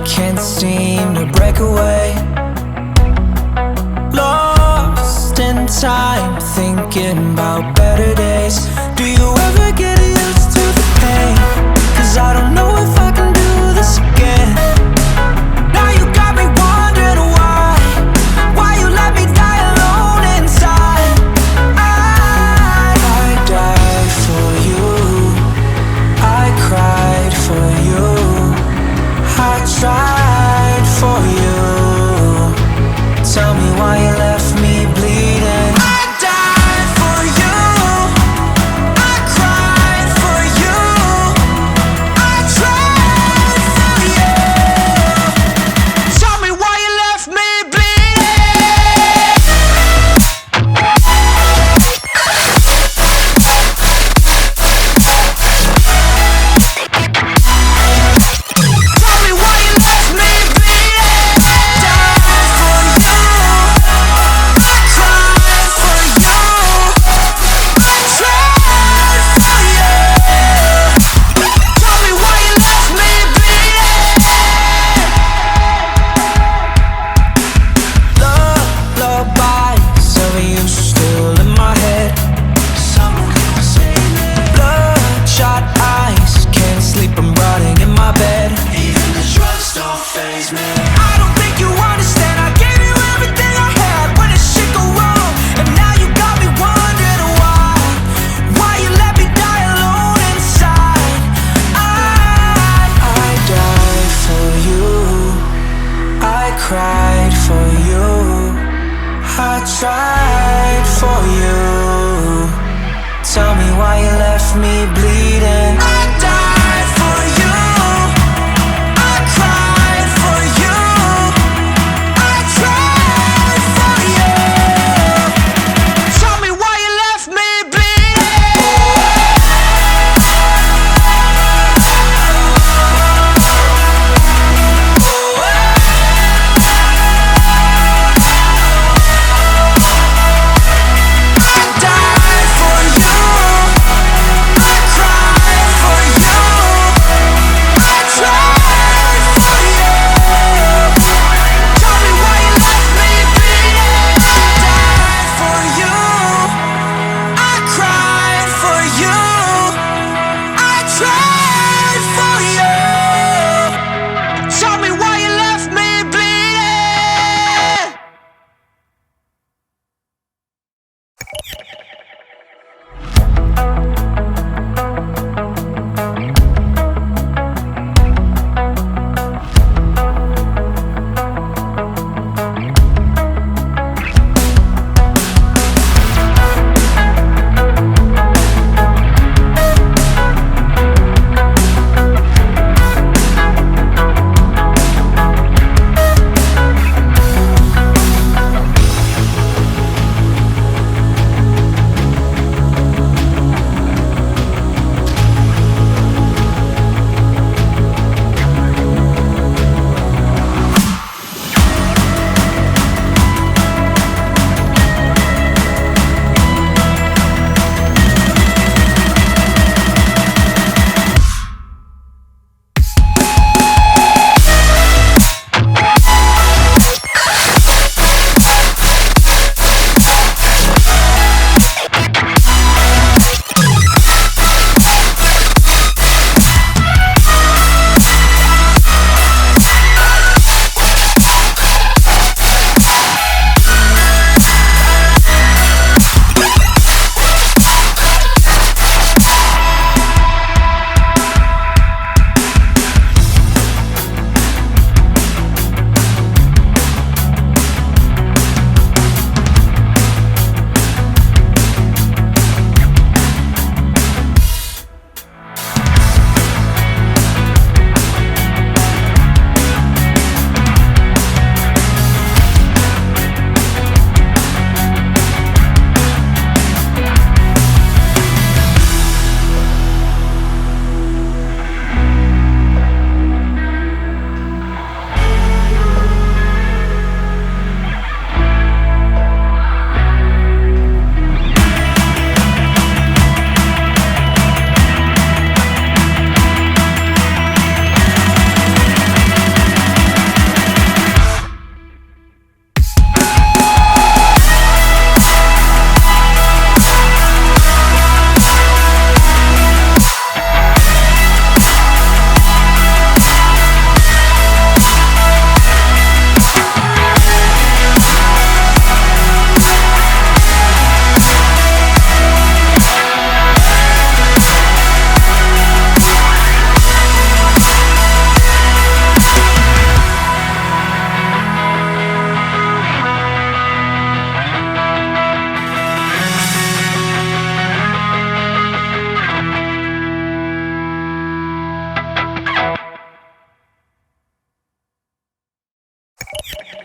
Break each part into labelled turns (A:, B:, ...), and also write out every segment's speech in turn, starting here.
A: can't seem to break away. Lost in time, thinking about better days. Do you ever get used to the pain? 'Cause I don't know if I can do this again. Now you got me wondering why you let me die alone inside. I died for you, I cried for you, I tried for you. Tell me why you left me bleeding. I died for you, I cried for you, I tried for you. Tell me why you left me bleeding. Tell me why you left me bleeding. Died for you, I cried for you, I tried for you. Tell me why you left me bleeding. Lullabies of you still in my head. Bloodshot eyes, can't sleep, I'm rotting in my bed. Even the drugs don't faze me. I don't think you understand, I gave you everything I had. When did shit go wrong? And now you got me wondering why you let me die alone inside. I died for you, I cried for you, I tried for you. Tell me why you left me bleeding. I died for you, I cried for you, I tried for you. Tell me why you left me bleeding. I died for you, I cried for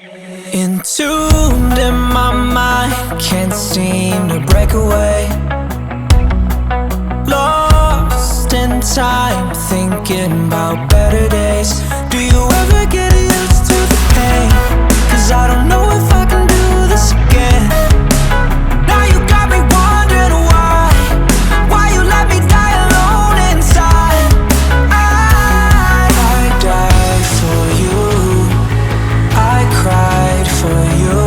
A: Entombed in my mind, can't seem to break away. Lost in time, thinking about better days. Do you ever get used to the pain? 'Cause I don't know if I can do this again. Now you got me wondering why you let me die alone inside. I died for you, I cried for you,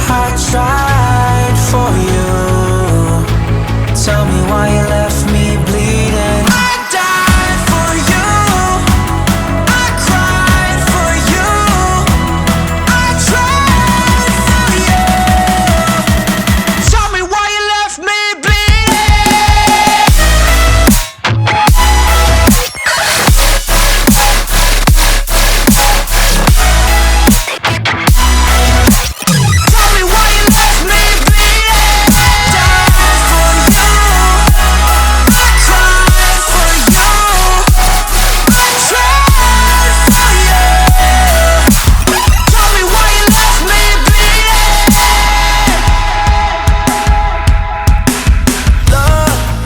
A: I tried for you. Tell me why you left me bleeding. I died for you, I cried for you, I tried for you. Tell me why you left me bleeding. Tell me why you left me bleeding. Died for you, I cried for you, I tried for you. Tell me why you left me bleeding.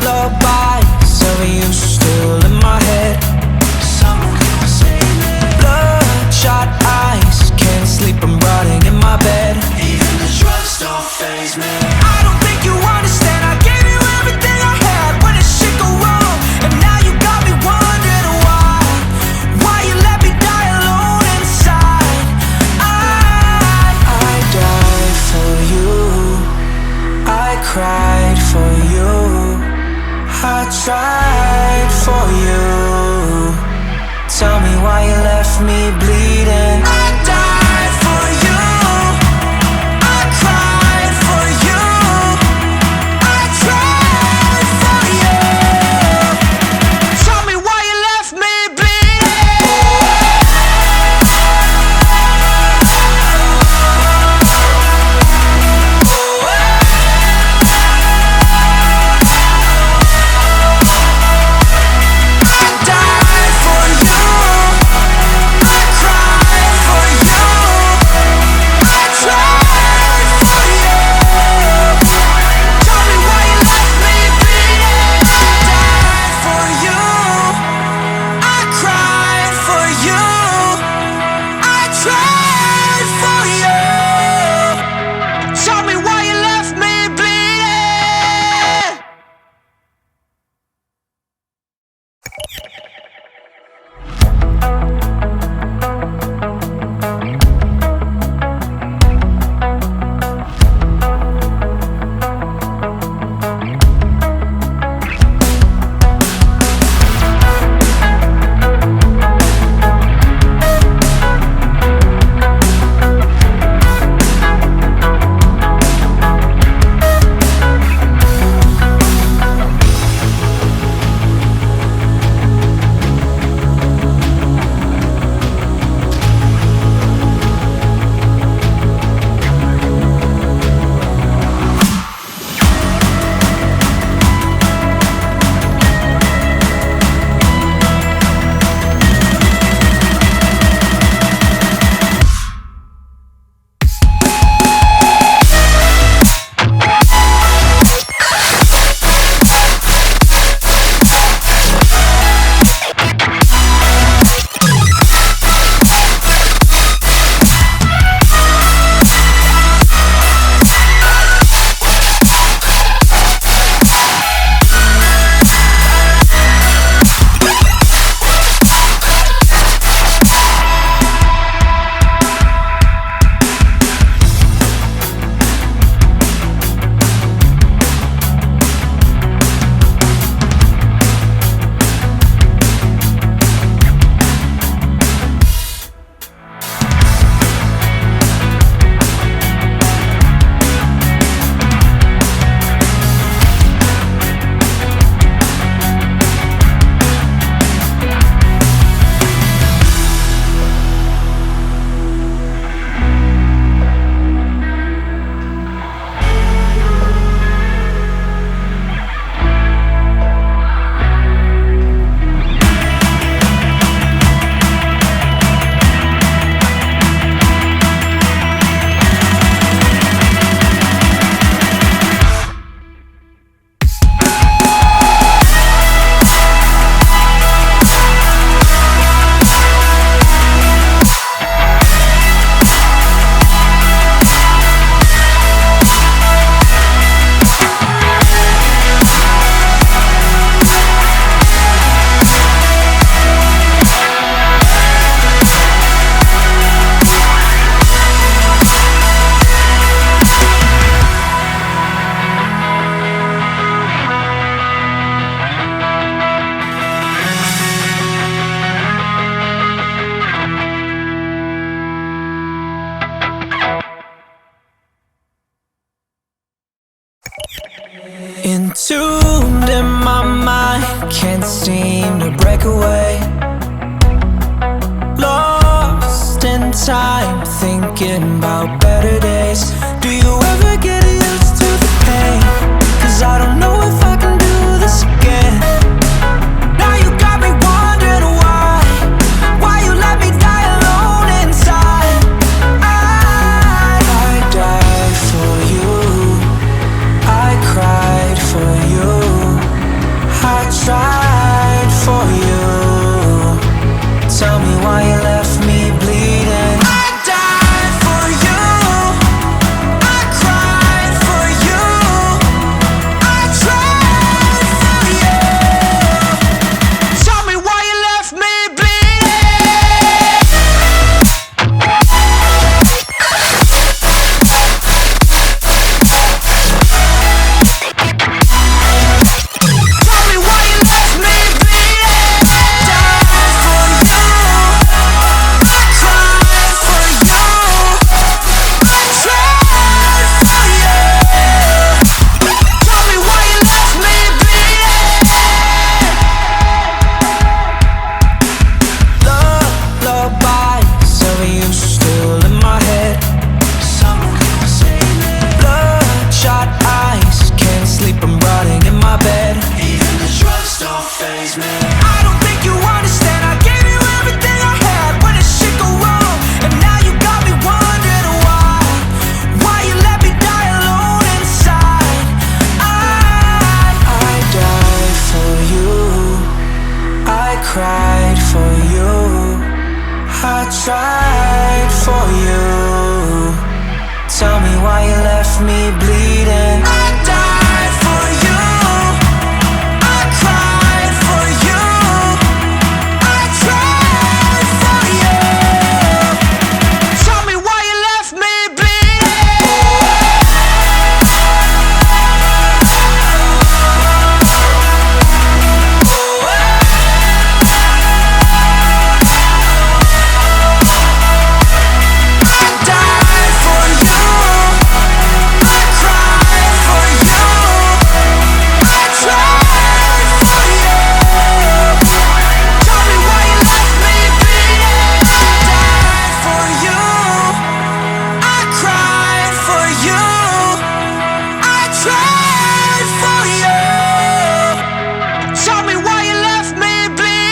A: Lullabies of you still in my head. Bloodshot eyes, can't sleep, I'm rotting in my bed. Even the drugs don't faze me. I don't think you understand, I gave you everything I had. When did shit go wrong? And now you got me wondering why you let me die alone inside. I died for you, I cried for you, I tried for you. Tell me why you left me bleeding. I died for you, I cried for you, I tried for you. Tell me why you left me bleeding. I died for you, I cried Entombed in my mind, can't seem to break away. Lost in time, thinking about better days. Do you ever get used to the pain? 'Cause I don't know if I can do this again. Now you got me wondering why you let me die alone inside. I died for you, I cried for you, I tried for you. Tell me why you left me bleeding. I died for you, I cried for you, I tried for you. Tell me why you left me bleeding. Tell me why you left me bleeding. Died for you, I cried for you, I tried for you. Tell me why you left me bleeding. Lullabies of you still in my head. Bloodshot eyes, can't sleep, I'm rotting in my bed. Even the drugs don't faze me. I don't think you understand, I gave you everything I had. When did shit go wrong? And now you got me wondering why you let me die alone inside. I died for you, I cried for you, I tried for you. Tell me why you left me bleeding. I died for you, I cried for you, I tried for you. Tell me why you left me bleeding. I died for you, I cried for you, I tried for you. Tell me why you left me bleeding. I died for you, I cried for you, I tried for you. Tell me why you left me bleeding.